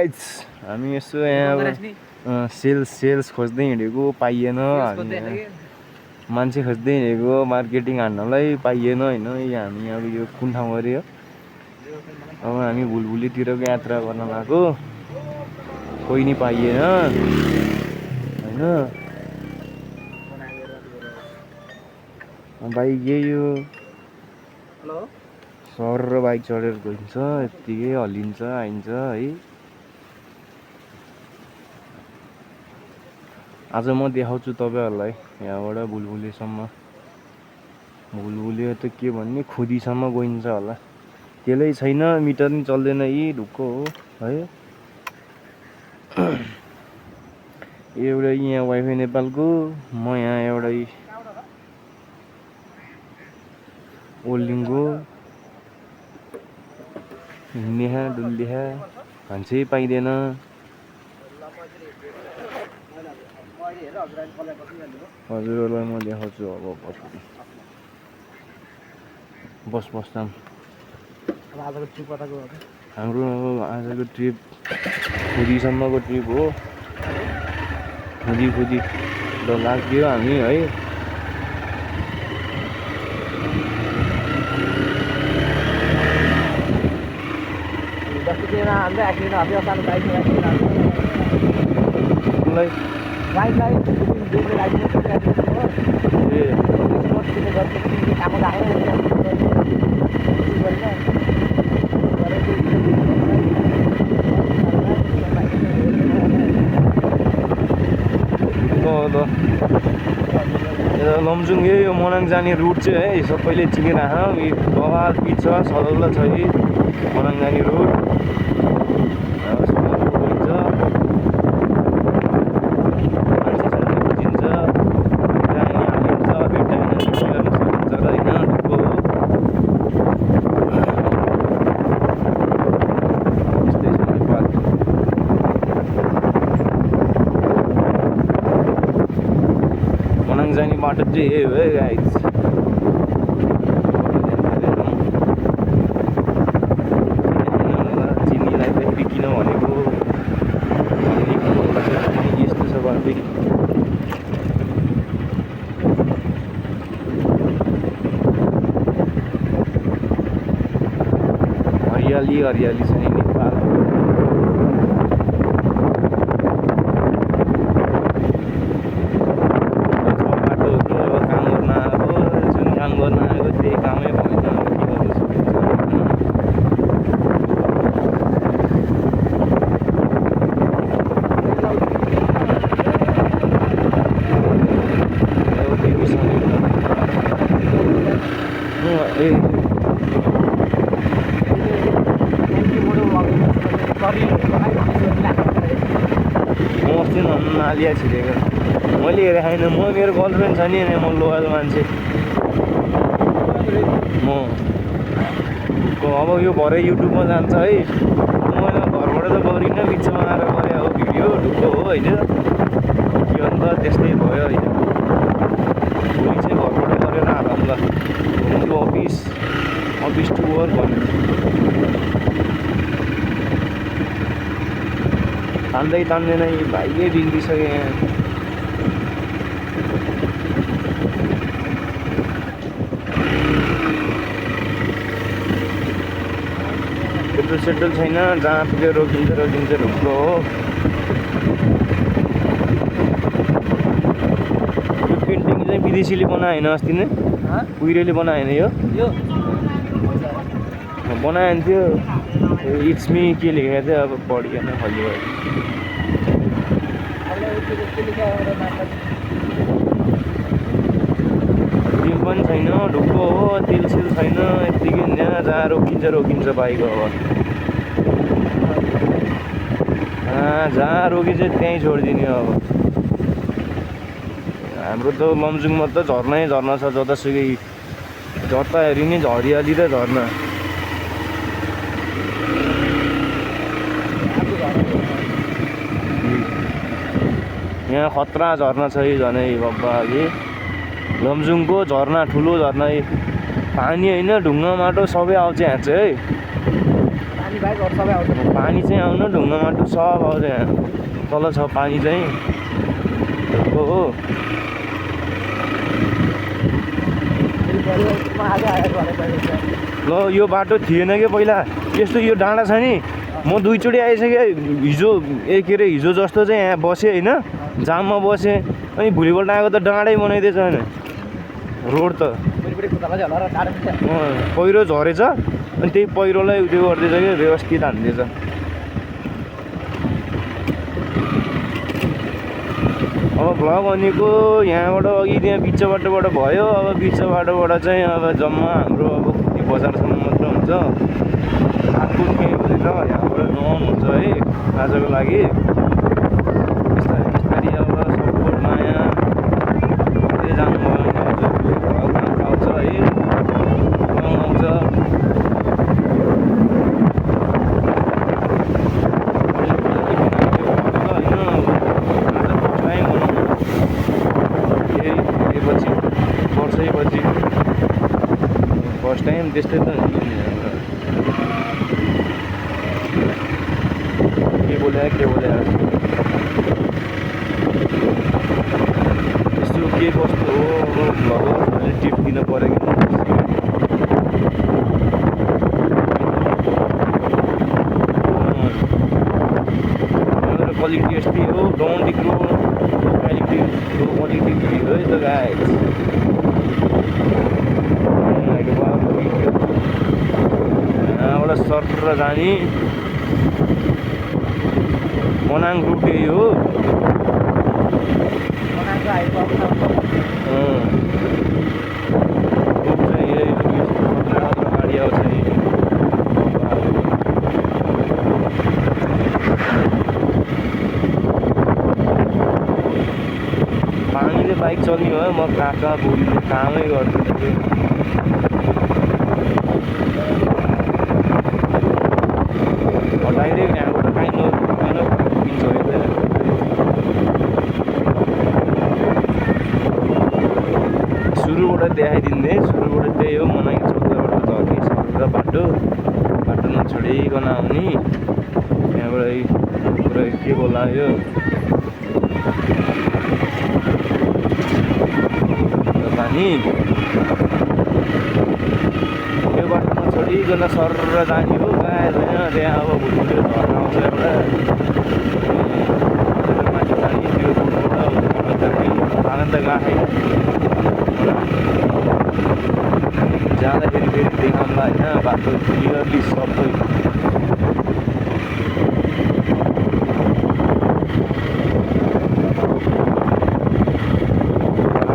Guys हामी यसो यहाँ सेल्स खोज्दै हिँडेको पाइएन, मान्छे खोज्दै हिँडेको मार्केटिङ हान्नलाई पाइएन होइन। हामी अब यो कुन ठाउँ गऱ्यो, अब हामी भुलभुलीतिरको यात्रा गर्न गएको, कोही नि पाइएन होइन। बाइक यही हो, सर र बाइक चढेर गइन्छ, यत्तिकै हल्लिन्छ आइन्छ है। आज म देखाउँछु तपाईँहरूलाई यहाँबाट भुलभुलीसम्म। भुलभुली त के भन्ने खुदीसम्म गइन्छ होला, त्यसले छैन, मिटर नि चल्दैन, यी ढुक्क हो है। एउटा यहाँ वाइफाई नेपालको, म यहाँ एउटै ओल्डिङको, हिँड्ने डुल्ने मान्छे पाइँदैन। हजुरहरूलाई म देखाउँछु अब पछि। बस हाम्रो अब आजको ट्रिप खुदीसम्मको ट्रिप हो। खुदी त लाग्यो हामी है। लमजुङ यही हो मनाङ जाने रुट चाहिँ है, सबैले चिनिराख। बवाल पिच छ, सलल्ल छ यी मनाङ जाने रुट। जाने बाटो चाहिँ यही हो है गाइज। चिनीलाई फेरि किन भनेको यस्तो छ भने फेरि हरियाली हरियाली छ नि नेपाल। नालिया छिरेको मैले हेरेको छैन, म मेरो गर्लफ्रेन्ड छ नि, म लोयल मान्छे म। अब यो भरे युट्युबमा जान्छ है, म घरबाट त गरिनँ, बिचमा आएर गरे हो भिडियो ढुक्क हो होइन। के अन्त त्यस्तै भयो होइन। भोलि चाहिँ घरबाट गरेर हालौँ ल, यो अफिस टु वर्क भन्नु तान्दै तान्दैन भाइले बिग्रिसक्यो यहाँ। पेट्रोल सेट्रोल छैन, जहाँ पुग्यो रोकिन्छ ढुक्क हो। यो पेन्टिङ चाहिँ विदेशीले बनायो होइन, अस्ति नै कुहिरेले बनायो होइन, यो बनायो नि थियो। इट्स मी के लेखेको थियो, अब पढिएन खल्ली भयो। तेल पनि छैन, ढुक्क हो, तेल छैन, यत्तिकै यहाँ जहाँ रोकिन्छ बाइक। अब जहाँ रोकिन्छ त्यहीँ छोडिदिने। अब हाम्रो त लमजुङमा त झर्नै झर्ना छ, जतासुकै जता हेरि नै हरियाली र झर्ना। यहाँ खतरा झर्ना छ यो झनै बाबा। लमजुङको झर्ना ठुलो झर्ना, पानी होइन ढुङ्गा माटो सबै आउँछ यहाँ चाहिँ है। पानी चाहिँ आउनु ढुङ्गा माटो सब आउँछ यहाँ तल छ पानी चाहिँ हो ल यो बाटो थिएन कि पहिला यस्तो यो डाँडा छ नि म दुईचोटि आइसकेँ हिजो के अरे हिजो जस्तो चाहिँ यहाँ बसेँ होइन जाममा बसेँ अनि भोलिपल्ट आएको त डाँडै बनाइदिएछ होइन रोड त पहिरो झरेछ अनि त्यही पहिरोलाई उयो गर्दैछ क्या व्यवस्थित हान्दैछ अब भ्लग भनेको यहाँबाट अघि त्यहाँ बिच बाटोबाट भयो अब बिच बाटोबाट चाहिँ अब जम्मा हाम्रो अब कुटी बजारसम्म मात्र हुन्छ आफू केही हुँदैन यहाँबाट नआउनु हुन्छ है आजको लागि बिस्तारै बिस्तारै अब सपोर्ट माया जानुभयो भने आउँछ है आउँछ फर्स्ट टाइम त्यस्तै त के बोल्या यस्तो के कस्तो हो भगवान्ले टिप दिन पऱ्यो कि क्वालिटी यस्तै हो डोन्ट इग्नोर क्वालिटी है त गाइस यहाँबाट सर जाने मनाङ रुट यही हो गाडी आउँछ नि पानीले बाइक चल्ने भयो म काका बुढीले कामै गर्दैन डाइरेक्ट यहाँबाट काहीँ नकिन्छ सुरुबाट देखाइदिँदै सुरुबाट त्यही हो मनाङ चौधबाट झर्ने सर बाटो नछोडिकन आउने यहाँबाट पुरै के बोला यो पानी यो बाटो नछोडिकन सर जाने हो गाइस होइन त्यहाँ अब भुलियो झर्ना आउँछ एउटा माथि जाने त्यो रोडबाट आनन्द गाँठै जाँदाखेरि फेरि देखाउँला होइन बाटो क्लियरली सबै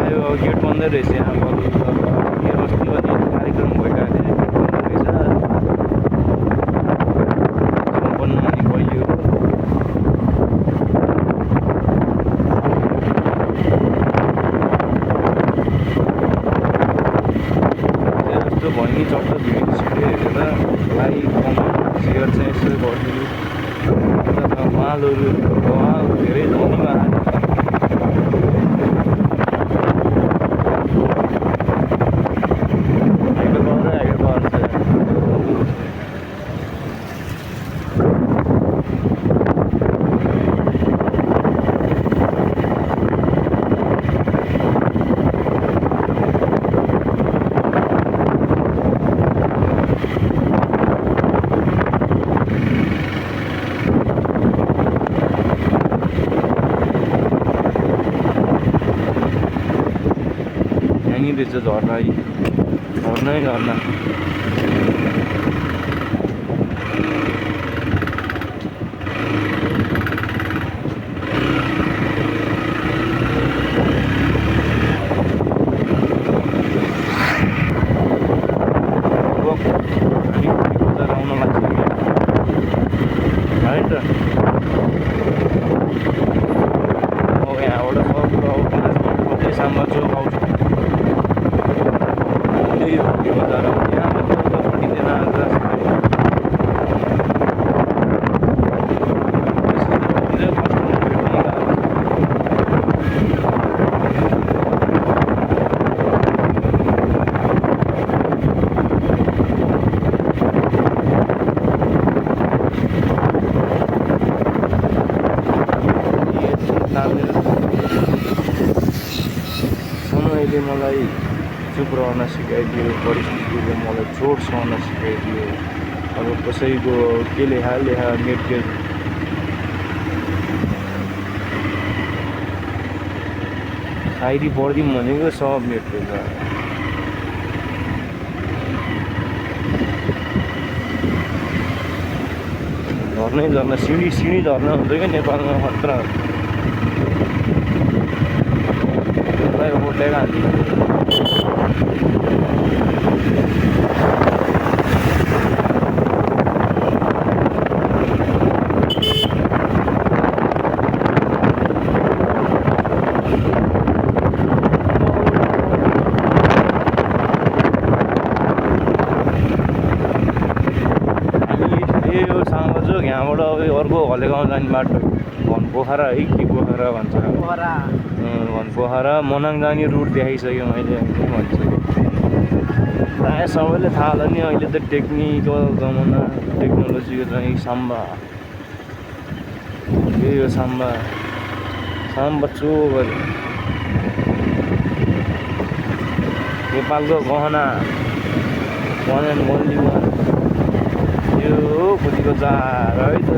आयो गेट बन्दै रहेछ यहाँ के अस्ति पनि कार्यक्रम भइरहेको थियो गेट बन्दै रहेछ सम्पन्न हुने बलियो जस्तो भैनी चट्ट भिडियो छिटो हेरेर लाइक कमेन्ट सेयर चाहिँ यसो गरिदिनु मालहरू धेरै धनीमा रहेछ झर्ना झर्ना आउन लाग्छ है त अब यहाँबाट सब 5 मिनट साममा चोक आउँछ बजार यहाँ चुप रहन सिकाइदियो, परिस्थितिले मलाई चोट सहन सिकाइदियो। अब कसैको के लेखा मेटेरियल शायरी पढिदिउँ भनेको सब मेटेरियल छ। झर्ना सिँढी झर्ना हुन्छ क्या नेपालमा खतरा ओटेका यहाँबाट अब अर्को हले गाउँ जाने बाटो पोखरा है कि पोखरा भन्छ पोखरा मनाङ जाने रुट देखाइसक्यो मैले भनिसकेँ। प्रायः सबैले थाहा होला नि अहिले त टेक्निकल जमाना टेक्नोलोजीको चाहिँ साम्बा यही हो साम्बा चोक नेपालको गहना वान एन्ड ओन्ली वान यो खोजीको चार है त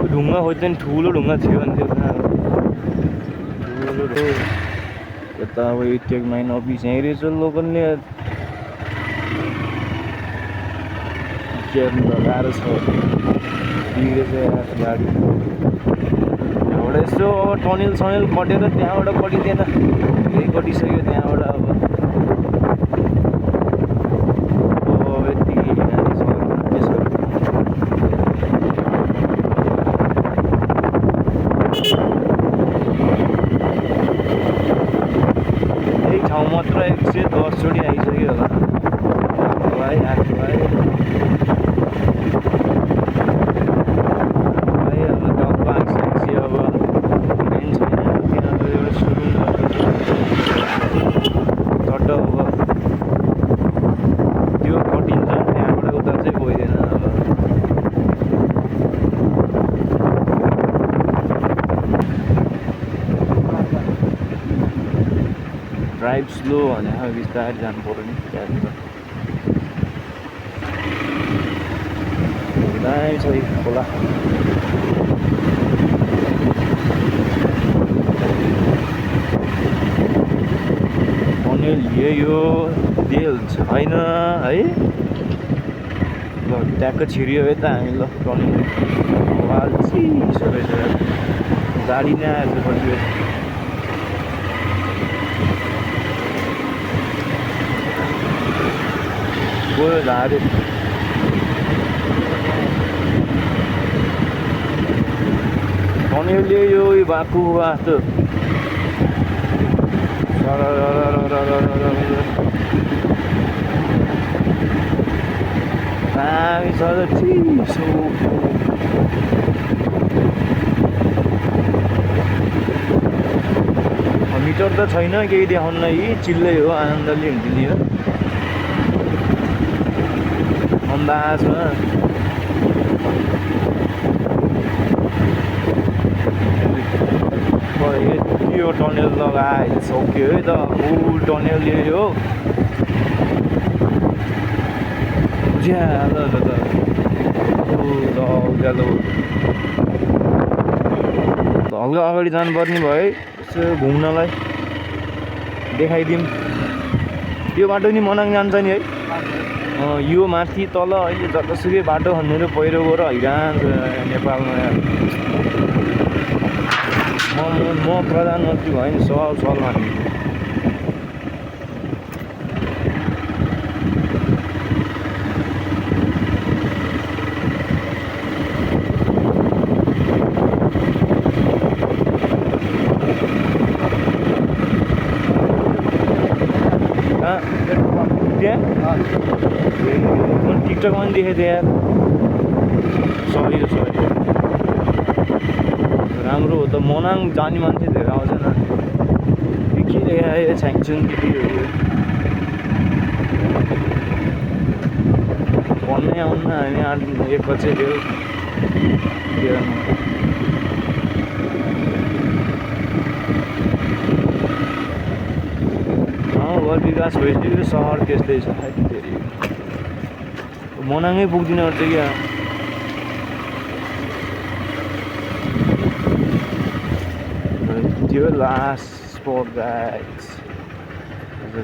ढुङ्गा खोज्दैन ठुलो ढुङ्गा थियो भने त्यो ठुलो यता अब टेक 9 अफिस यहीँ रहेछ लोकलले गाह्रो छ बिग्रेछ गाडी। त्यहाँबाट यसो अब टनेल सनेल कटेर त्यहाँबाट कटिँदैन यही कटिसक्यो त्यहाँबाट अब मात्र 110 चोटि आइसक्यो होला आफूलाई गाउँको आइसकेपछि अब मेन छैन त्यहाँ एउटा सुरुङ चट्ट अब त्यो कटिन्छ त्यहाँबाट उता चाहिँ गइँदैन। अब ड्राइभ स्लो भने बिस्तारै जानु पऱ्यो नि त्यहाँनिर दामी छ खोला। टनेल यो देल छैन है ल ट्याक्क छिरियो है त हामी ल टनेल चिसो रहेछ गाडी नै आएछ बल्यो गयो झाऱ्यो टनेलले यो भएको बाटो दामी छ चिसो मिटर त छैन केही देखाउन यी चिल्लै हो आनन्दले हिँडिदिने हो अन्दाजमा यो टनेल लगाइसक्यो है त फुल टनेल यो उज्यालो उज्यालो हल्का अगाडि जानुपर्ने भयो यसो घुम्नलाई देखाइदिउँ यो बाटो नि मनाङ जान्छ नि है यो माथि तल अहिले जतासुकै बाटो खनेर पहिरो गएर हैरान नेपालमा म प्रधानमन्त्री भयो नि सब सल्लाह त्यहाँ टिकटकमा पनि देखेको थिएँ यार सरी राम्रो हो त मनाङ जाने मान्छे धेरै आउँछन् के देखायो छ्याङछुङ दिदीहरू भन्नै आउन्न हामी 1 बजे थियो घर विकास भइसक्यो सहर त्यस्तै छ फेरि मनाङै पुग्दिन रहेछ क्या त्यो लास्ट स्पट गाइस है